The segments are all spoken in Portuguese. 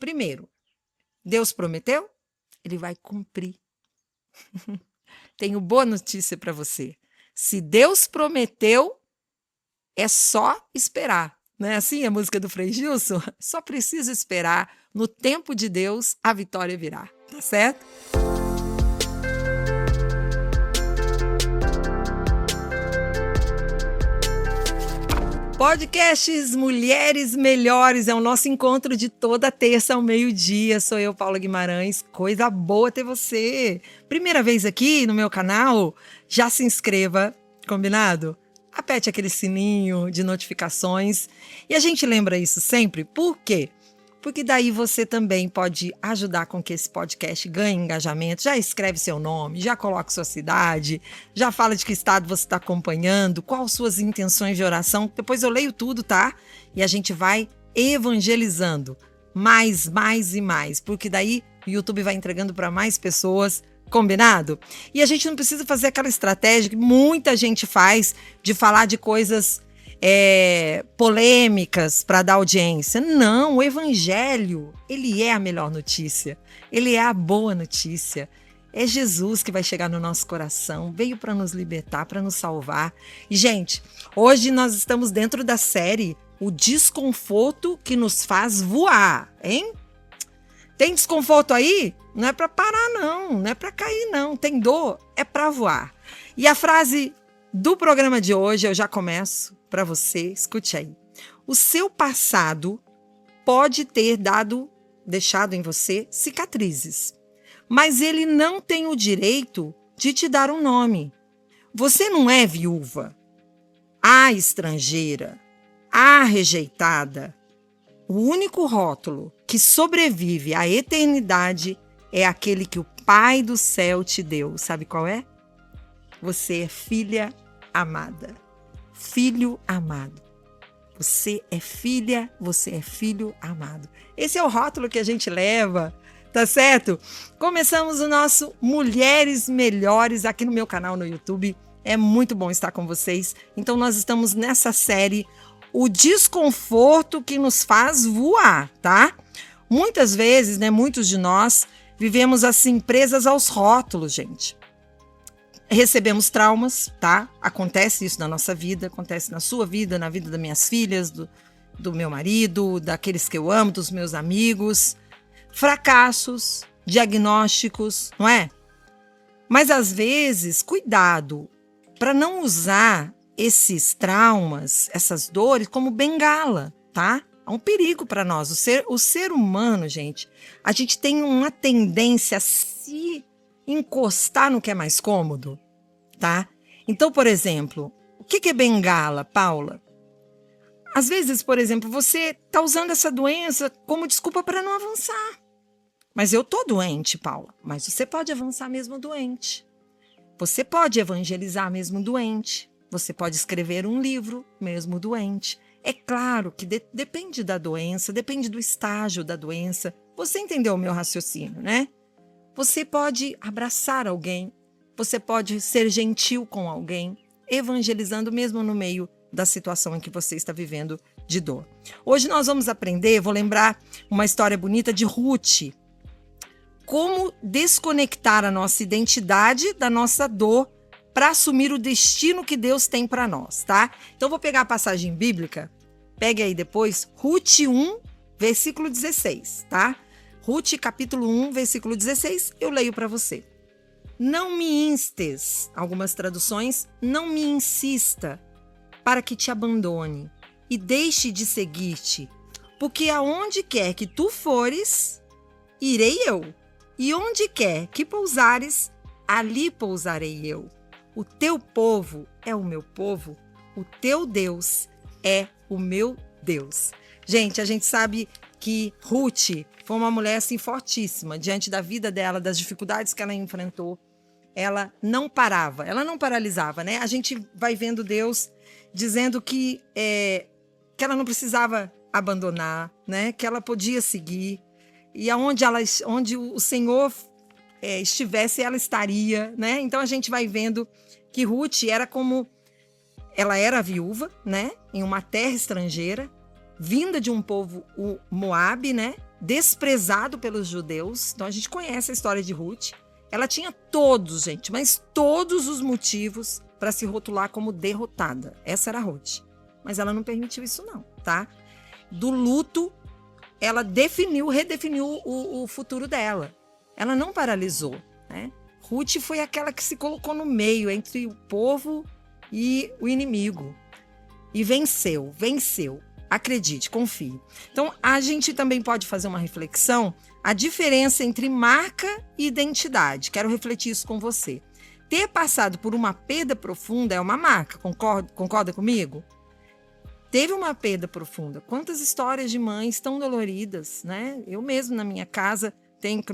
Primeiro, Deus prometeu? Ele vai cumprir. Tenho boa notícia para você. Se Deus prometeu, é só esperar. Não é assim a música do Frei Gilson? Só precisa esperar. No tempo de Deus, a vitória virá. Tá certo? Podcasts Mulheres Melhores é o nosso encontro de toda terça ao meio-dia. Sou eu, Paula Guimarães. Coisa boa ter você. Primeira vez aqui no meu canal? Já se inscreva, combinado? Aperte aquele sininho de notificações. E a gente lembra isso sempre. Por quê? Porque daí você também pode ajudar com que esse podcast ganhe engajamento. Já escreve seu nome, já coloca sua cidade, já fala de que estado você está acompanhando, quais suas intenções de oração. Depois eu leio tudo, tá? E a gente vai evangelizando mais e mais, porque daí o YouTube vai entregando para mais pessoas, combinado? E a gente não precisa fazer aquela estratégia que muita gente faz de falar de coisas polêmicas para dar audiência. Não, o evangelho, ele é a melhor notícia. Ele é a boa notícia. É Jesus que vai chegar no nosso coração, veio para nos libertar, para nos salvar. E, gente, hoje nós estamos dentro da série O Desconforto que nos faz voar, hein? Tem desconforto aí? Não é para parar, não é para cair, não. Tem dor? É para voar. E a frase do programa de hoje, eu já começo para você, escute aí. O seu passado pode ter deixado em você cicatrizes, mas ele não tem o direito de te dar um nome. Você não é viúva, a estrangeira, a rejeitada. O único rótulo que sobrevive à eternidade é aquele que o Pai do céu te deu. Sabe qual é? Você é filha amada. Filho amado. Você é filha, você é filho amado. Esse é o rótulo que a gente leva, tá certo? Começamos o nosso Mulheres Melhores aqui no meu canal no YouTube. É muito bom estar com vocês. Então nós estamos nessa série O Desconforto que nos faz voar, tá? Muitas vezes, né, muitos de nós vivemos assim presas aos rótulos, gente. Recebemos traumas, tá? Acontece isso na nossa vida, acontece na sua vida, na vida das minhas filhas, do meu marido, daqueles que eu amo, dos meus amigos. Fracassos, diagnósticos, não é? Mas às vezes, cuidado para não usar esses traumas, essas dores como bengala, tá? É um perigo para nós. O ser humano, gente, a gente tem uma tendência a se encostar no que é mais cômodo, tá? Então, por exemplo, o que é bengala, Paula? Às vezes, por exemplo, você tá usando essa doença como desculpa para não avançar. Mas eu tô doente, Paula. Mas você pode avançar mesmo doente. Você pode evangelizar mesmo doente. Você pode escrever um livro mesmo doente. É claro que depende da doença, depende do estágio da doença. Você entendeu o meu raciocínio, né? Você pode abraçar alguém, você pode ser gentil com alguém, evangelizando mesmo no meio da situação em que você está vivendo de dor. Hoje nós vamos aprender, vou lembrar uma história bonita de Ruth. Como desconectar a nossa identidade da nossa dor para assumir o destino que Deus tem para nós, tá? Então vou pegar a passagem bíblica, pegue aí depois, Ruth 1, versículo 16, tá? Ruth, capítulo 1, versículo 16, eu leio para você. Não me instes, algumas traduções, não me insista para que te abandone e deixe de seguir-te, porque aonde quer que tu fores, irei eu, e onde quer que pousares, ali pousarei eu. O teu povo é o meu povo, o teu Deus é o meu Deus. Gente, a gente sabe que Ruth foi uma mulher assim fortíssima, diante da vida dela, das dificuldades que ela enfrentou. Ela não parava, ela não paralisava, né? A gente vai vendo Deus dizendo que ela não precisava abandonar, né? Que ela podia seguir. E onde o Senhor estivesse, ela estaria, né? Então a gente vai vendo que Ruth ela era viúva, né? Em uma terra estrangeira, vinda de um povo, o Moabe, né? desprezado pelos judeus. Então a gente conhece a história de Ruth. Ela tinha todos, gente, mas todos os motivos para se rotular como derrotada. Essa era a Ruth. Mas ela não permitiu isso não, tá? Do luto, ela redefiniu o futuro dela. Ela não paralisou, né? Ruth foi aquela que se colocou no meio entre o povo e o inimigo. E venceu. Acredite, confie. Então, a gente também pode fazer uma reflexão, a diferença entre marca e identidade. Quero refletir isso com você. Ter passado por uma perda profunda é uma marca, concorda comigo? Teve uma perda profunda. Quantas histórias de mães tão doloridas, né? Eu mesmo, na minha casa, tenho com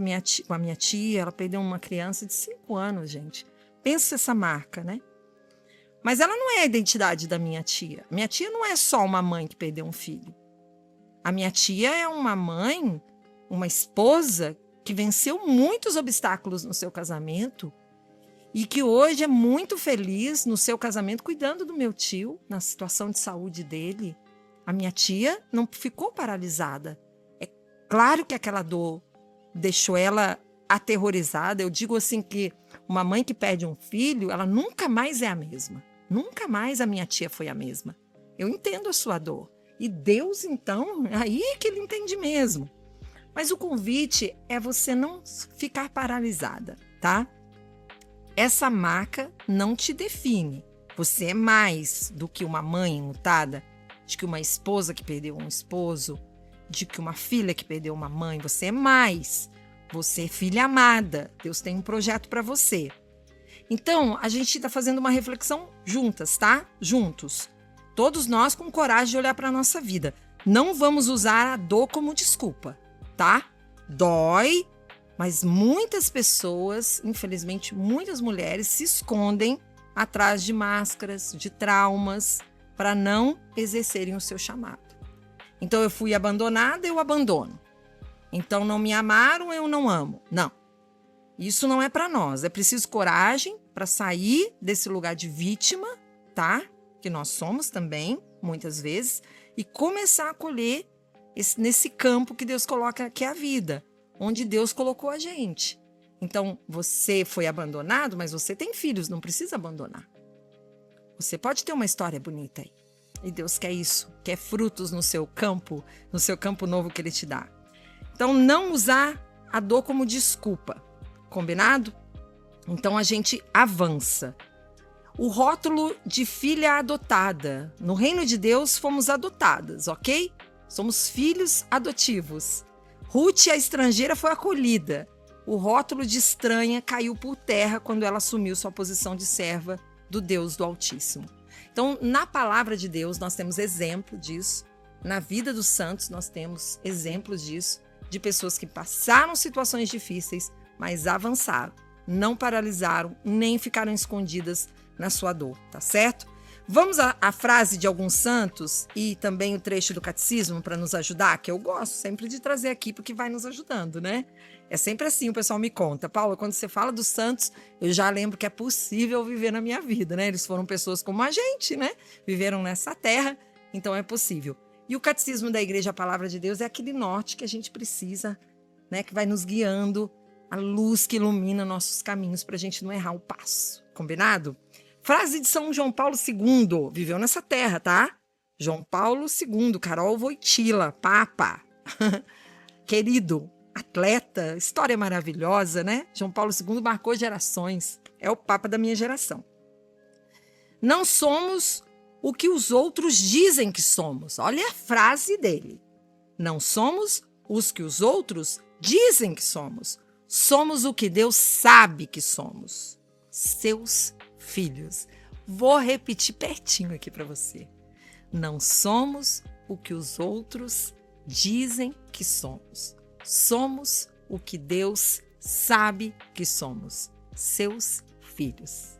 a minha tia, ela perdeu uma criança de 5 anos, gente. Pensa essa marca, né? Mas ela não é a identidade da minha tia. Minha tia não é só uma mãe que perdeu um filho. A minha tia é uma mãe, uma esposa que venceu muitos obstáculos no seu casamento e que hoje é muito feliz no seu casamento cuidando do meu tio, na situação de saúde dele. A minha tia não ficou paralisada. É claro que aquela dor deixou ela aterrorizada. Eu digo assim que uma mãe que perde um filho, ela nunca mais é a mesma. Nunca mais a minha tia foi a mesma. Eu entendo a sua dor. E Deus, então, aí é que ele entende mesmo. Mas o convite é você não ficar paralisada, tá? Essa marca não te define. Você é mais do que uma mãe enlutada, de que uma esposa que perdeu um esposo, de que uma filha que perdeu uma mãe. Você é mais. Você é filha amada. Deus tem um projeto para você. Então, a gente está fazendo uma reflexão juntas, tá? Juntos. Todos nós com coragem de olhar para a nossa vida. Não vamos usar a dor como desculpa, tá? Dói, mas muitas pessoas, infelizmente, muitas mulheres se escondem atrás de máscaras, de traumas, para não exercerem o seu chamado. Então, eu fui abandonada, eu abandono. Então, não me amaram, eu não amo. Não. Isso não é para nós. É preciso coragem para sair desse lugar de vítima, tá? Que nós somos também, muitas vezes, e começar a acolher nesse campo que Deus coloca, que é a vida, onde Deus colocou a gente. Então, você foi abandonado, mas você tem filhos, não precisa abandonar. Você pode ter uma história bonita aí. E Deus quer isso, quer frutos no seu campo novo que Ele te dá. Então, não usar a dor como desculpa. Combinado? Então a gente avança. O rótulo de filha adotada. No reino de Deus fomos adotadas, ok? Somos filhos adotivos. Ruth, a estrangeira, foi acolhida. O rótulo de estranha caiu por terra quando ela assumiu sua posição de serva do Deus do Altíssimo. Então, na palavra de Deus, nós temos exemplo disso. Na vida dos santos, nós temos exemplos disso, de pessoas que passaram situações difíceis, mas avançaram, não paralisaram, nem ficaram escondidas na sua dor, tá certo? Vamos à frase de alguns santos e também o trecho do catecismo para nos ajudar, que eu gosto sempre de trazer aqui porque vai nos ajudando, né? É sempre assim, o pessoal me conta. Paula, quando você fala dos santos, eu já lembro que é possível viver na minha vida, né? Eles foram pessoas como a gente, né? Viveram nessa terra, então é possível. E o catecismo da Igreja, a Palavra de Deus, é aquele norte que a gente precisa, né? Que vai nos guiando, a luz que ilumina nossos caminhos para a gente não errar o passo. Combinado? Frase de São João Paulo II. Viveu nessa terra, tá? João Paulo II, Carol Wojtyla, Papa. Querido, atleta, história maravilhosa, né? João Paulo II marcou gerações. É o Papa da minha geração. Não somos o que os outros dizem que somos. Olha a frase dele. Não somos os que os outros dizem que somos. Somos o que Deus sabe que somos. Seus filhos. Vou repetir pertinho aqui para você. Não somos o que os outros dizem que somos. Somos o que Deus sabe que somos. Seus filhos.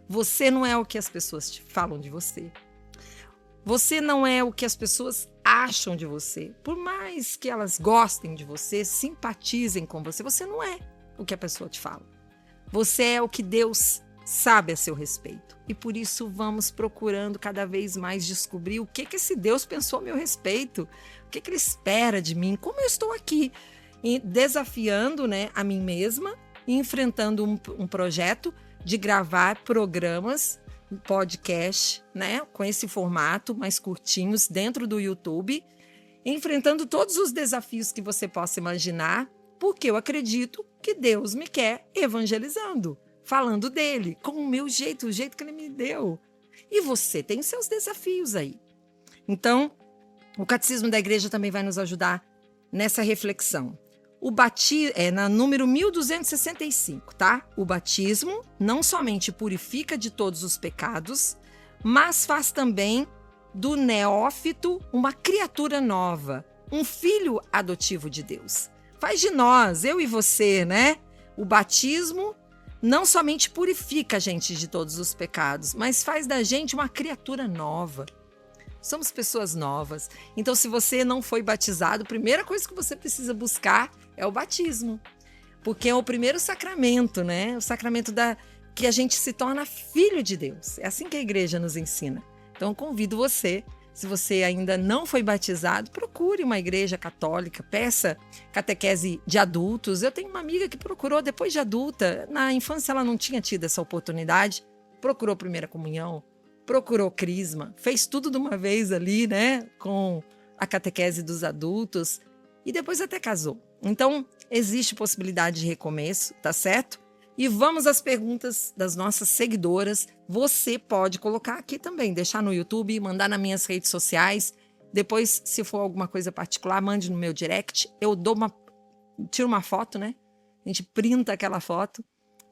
Você não é o que as pessoas falam de você. Você não é o que as pessoas acham de você. Por mais que elas gostem de você, simpatizem com você, você não é o que a pessoa te fala. Você é o que Deus sabe a seu respeito. E por isso vamos procurando cada vez mais descobrir o que esse Deus pensou a meu respeito, o que ele espera de mim, como eu estou aqui, e desafiando, né, a mim mesma, e enfrentando um projeto de gravar programas, podcast, né, com esse formato mais curtinhos dentro do YouTube, enfrentando todos os desafios que você possa imaginar, porque eu acredito que Deus me quer evangelizando, falando dele, com o meu jeito, o jeito que ele me deu. E você tem seus desafios aí. Então, o Catecismo da Igreja também vai nos ajudar nessa reflexão. O batismo é na número 1265, tá? O batismo não somente purifica de todos os pecados, mas faz também do neófito uma criatura nova, um filho adotivo de Deus. Faz de nós, eu e você, né? O batismo não somente purifica a gente de todos os pecados, mas faz da gente uma criatura nova. Somos pessoas novas. Então, se você não foi batizado, a primeira coisa que você precisa buscar é o batismo. Porque é o primeiro sacramento, né? O sacramento que a gente se torna filho de Deus. É assim que a igreja nos ensina. Então, eu convido você, se você ainda não foi batizado, procure uma igreja católica, peça catequese de adultos. Eu tenho uma amiga que procurou depois de adulta. Na infância ela não tinha tido essa oportunidade. Procurou primeira comunhão, procurou crisma, fez tudo de uma vez ali, né? Com a catequese dos adultos. E depois até casou. Então, existe possibilidade de recomeço, tá certo? E vamos às perguntas das nossas seguidoras. Você pode colocar aqui também, deixar no YouTube, mandar nas minhas redes sociais. Depois, se for alguma coisa particular, mande no meu direct. Eu tiro uma foto, né? A gente printa aquela foto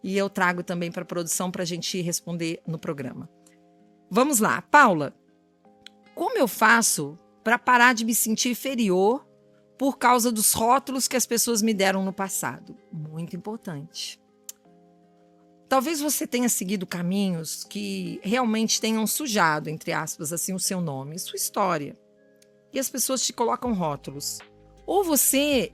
e eu trago também para a produção para a gente responder no programa. Vamos lá. Paula, como eu faço para parar de me sentir inferior por causa dos rótulos que as pessoas me deram no passado? Muito importante. Talvez você tenha seguido caminhos que realmente tenham sujado, entre aspas, assim, o seu nome, sua história. E as pessoas te colocam rótulos. Ou você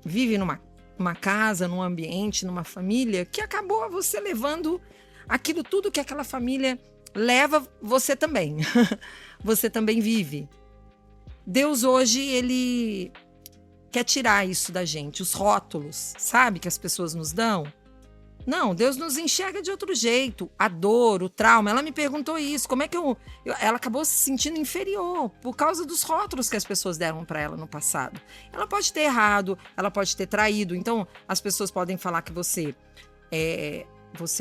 vive numa casa, num ambiente, numa família, que acabou você levando aquilo tudo que aquela família leva, você também. Você também vive. Deus hoje, ele quer tirar isso da gente, os rótulos, sabe, que as pessoas nos dão. Não, Deus nos enxerga de outro jeito. A dor, o trauma. Ela me perguntou isso. Como é que ela acabou se sentindo inferior por causa dos rótulos que as pessoas deram para ela no passado. Ela pode ter errado, ela pode ter traído. Então, as pessoas podem falar que você é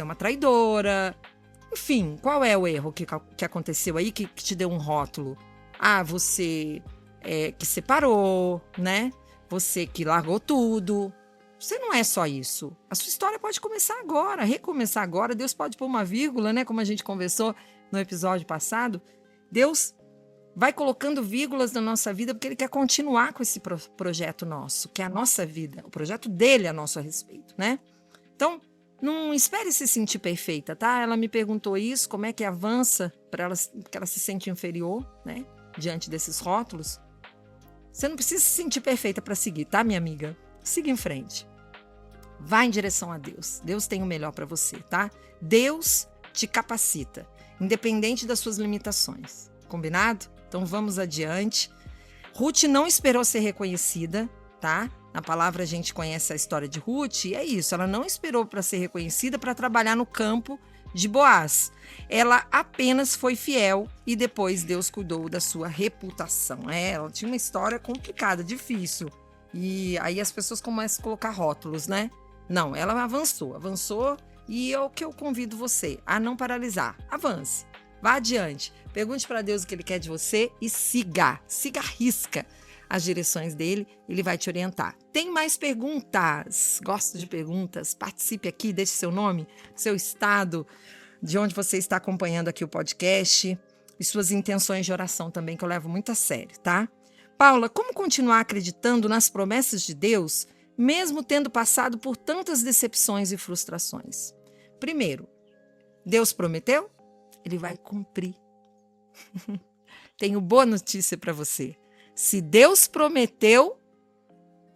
uma traidora. Enfim, qual é o erro que aconteceu aí que te deu um rótulo? Ah, você que separou, né? Você que largou tudo. Você não é só isso. A sua história pode começar agora, recomeçar agora. Deus pode pôr uma vírgula, né? Como a gente conversou no episódio passado. Deus vai colocando vírgulas na nossa vida porque Ele quer continuar com esse projeto nosso, que é a nossa vida. O projeto dele a nosso respeito, né? Então, não espere se sentir perfeita, tá? Ela me perguntou isso, como é que avança para ela, porque ela se sente inferior, né? Diante desses rótulos. Você não precisa se sentir perfeita para seguir, tá, minha amiga? Siga em frente. Vá em direção a Deus. Deus tem o melhor para você, tá? Deus te capacita, independente das suas limitações. Combinado? Então vamos adiante. Ruth não esperou ser reconhecida, tá? Na palavra a gente conhece a história de Ruth e é isso. Ela não esperou para ser reconhecida para trabalhar no campo de Boaz. Ela apenas foi fiel e depois Deus cuidou da sua reputação. Ela tinha uma história complicada, difícil. E aí as pessoas começam a colocar rótulos, né? Não, ela avançou e é o que eu convido você a não paralisar. Avance, vá adiante, pergunte para Deus o que Ele quer de você e siga à risca as direções dele, Ele vai te orientar. Tem mais perguntas? Gosto de perguntas? Participe aqui, deixe seu nome, seu estado, de onde você está acompanhando aqui o podcast e suas intenções de oração também, que eu levo muito a sério, tá? Paula, como continuar acreditando nas promessas de Deus, mesmo tendo passado por tantas decepções e frustrações? Primeiro, Deus prometeu? Ele vai cumprir. Tenho boa notícia para você. Se Deus prometeu,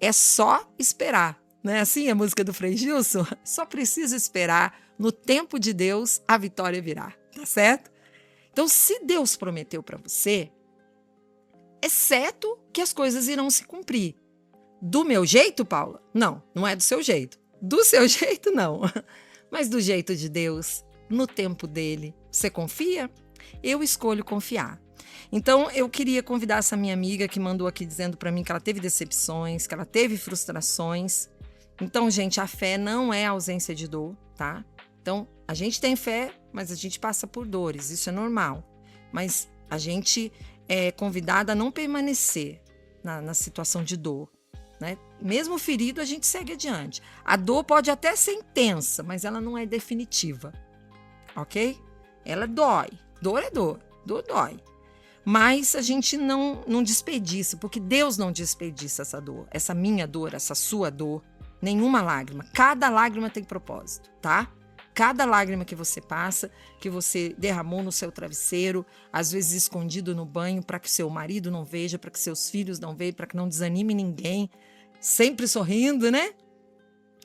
é só esperar. Não é assim a música do Frei Gilson? Só precisa esperar. No tempo de Deus, a vitória virá. Tá certo? Então, se Deus prometeu para você, é certo que as coisas irão se cumprir. Do meu jeito, Paula? Não, não é do seu jeito. Do seu jeito, não. Mas do jeito de Deus, no tempo dele. Você confia? Eu escolho confiar. Então, eu queria convidar essa minha amiga que mandou aqui dizendo para mim que ela teve decepções, que ela teve frustrações. Então, gente, a fé não é ausência de dor, tá? Então, a gente tem fé, mas a gente passa por dores, isso é normal. Mas a gente é convidada a não permanecer na situação de dor, né? Mesmo ferido, a gente segue adiante. A dor pode até ser intensa, mas ela não é definitiva, ok? Ela dói. Dor é dor. Dor dói. Mas a gente não desperdiça, porque Deus não desperdiça essa dor, essa minha dor, essa sua dor, nenhuma lágrima. Cada lágrima tem propósito, tá? Cada lágrima que você passa, que você derramou no seu travesseiro, às vezes escondido no banho, para que seu marido não veja, para que seus filhos não vejam, para que não desanime ninguém, sempre sorrindo, né?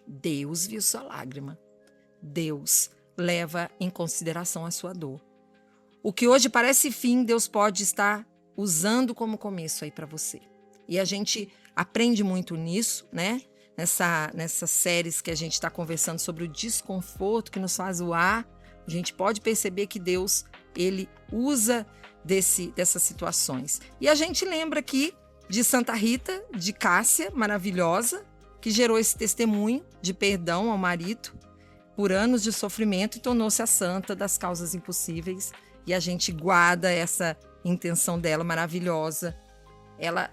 Deus viu sua lágrima. Deus leva em consideração a sua dor. O que hoje parece fim, Deus pode estar usando como começo aí para você. E a gente aprende muito nisso, né? Nessas séries que a gente está conversando sobre o desconforto que nos faz voar, a gente pode perceber que Deus, ele usa dessas situações. E a gente lembra aqui de Santa Rita, de Cássia, maravilhosa, que gerou esse testemunho de perdão ao marido por anos de sofrimento e tornou-se a santa das causas impossíveis. E a gente guarda essa intenção dela maravilhosa. Ela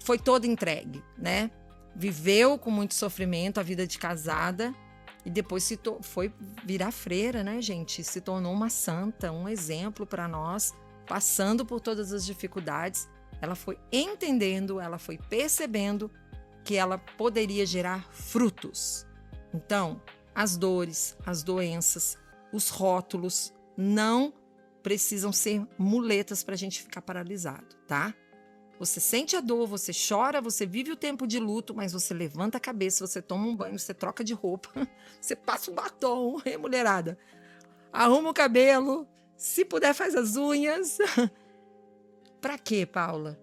foi toda entregue, né? Viveu com muito sofrimento a vida de casada e depois foi virar freira, né, gente? Se tornou uma santa, um exemplo para nós, passando por todas as dificuldades. Ela foi entendendo, ela foi percebendo que ela poderia gerar frutos. Então, as dores, as doenças, os rótulos não precisam ser muletas para a gente ficar paralisado, tá? Você sente a dor, você chora, você vive o tempo de luto, mas você levanta a cabeça, você toma um banho, você troca de roupa, você passa um batom, mulherada. Arruma o cabelo, se puder faz as unhas. Para quê, Paula?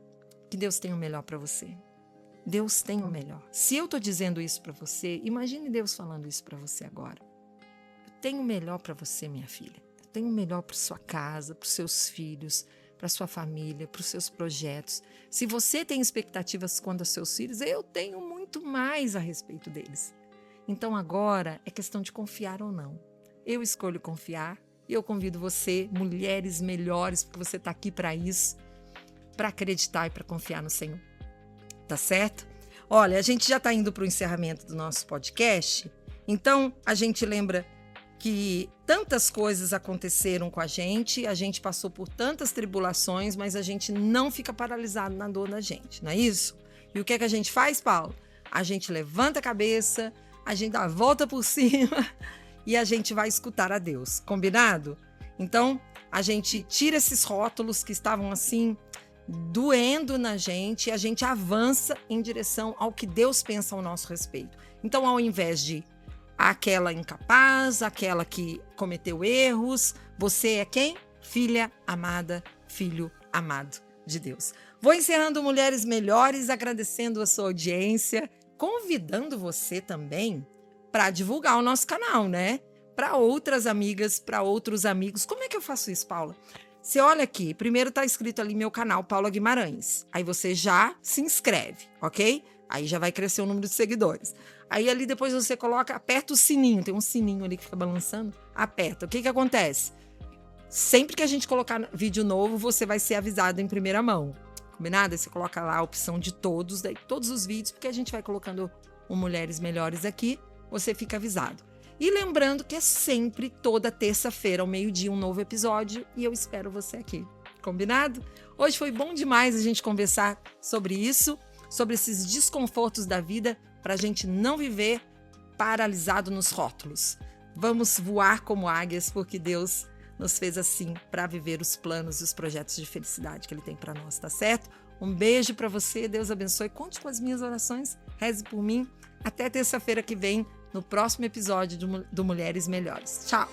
Que Deus tem o melhor para você. Deus tem o melhor. Se eu tô dizendo isso para você, imagine Deus falando isso para você agora. Eu tenho o melhor para você, minha filha. Tenha o melhor para sua casa, para os seus filhos, para sua família, para os seus projetos. Se você tem expectativas quanto aos seus filhos, eu tenho muito mais a respeito deles. Então agora é questão de confiar ou não. Eu escolho confiar e eu convido você, mulheres melhores, porque você está aqui para isso, para acreditar e para confiar no Senhor. Tá certo? Olha, a gente já está indo para o encerramento do nosso podcast, então a gente lembra que tantas coisas aconteceram com a gente passou por tantas tribulações, mas a gente não fica paralisado na dor da gente, não é isso? E o que é que a gente faz, Paulo? A gente levanta a cabeça, a gente dá a volta por cima e a gente vai escutar a Deus, combinado? Então, a gente tira esses rótulos que estavam assim, doendo na gente, e a gente avança em direção ao que Deus pensa ao nosso respeito. Então, ao invés de aquela incapaz, aquela que cometeu erros, você é quem? Filha amada, filho amado de Deus. Vou encerrando Mulheres Melhores, agradecendo a sua audiência, convidando você também para divulgar o nosso canal, né? Para outras amigas, para outros amigos. Como é que eu faço isso, Paula? Você olha aqui, primeiro está escrito ali meu canal, Paula Guimarães. Aí você já se inscreve, ok? Aí já vai crescer o número de seguidores. Aí ali depois você coloca, aperta o sininho, tem um sininho ali que fica balançando, aperta. O que acontece? Sempre que a gente colocar vídeo novo, você vai ser avisado em primeira mão. Combinado? Aí você coloca lá a opção de todos, daí todos os vídeos, porque a gente vai colocando o Mulheres Melhores aqui, você fica avisado. E lembrando que é sempre toda terça-feira ao meio-dia um novo episódio e eu espero você aqui. Combinado? Hoje foi bom demais a gente conversar sobre isso, sobre esses desconfortos da vida, para a gente não viver paralisado nos rótulos. Vamos voar como águias, porque Deus nos fez assim para viver os planos e os projetos de felicidade que Ele tem para nós, tá certo? Um beijo para você, Deus abençoe. Conte com as minhas orações, reze por mim. Até terça-feira que vem, no próximo episódio do Mulheres Melhores. Tchau!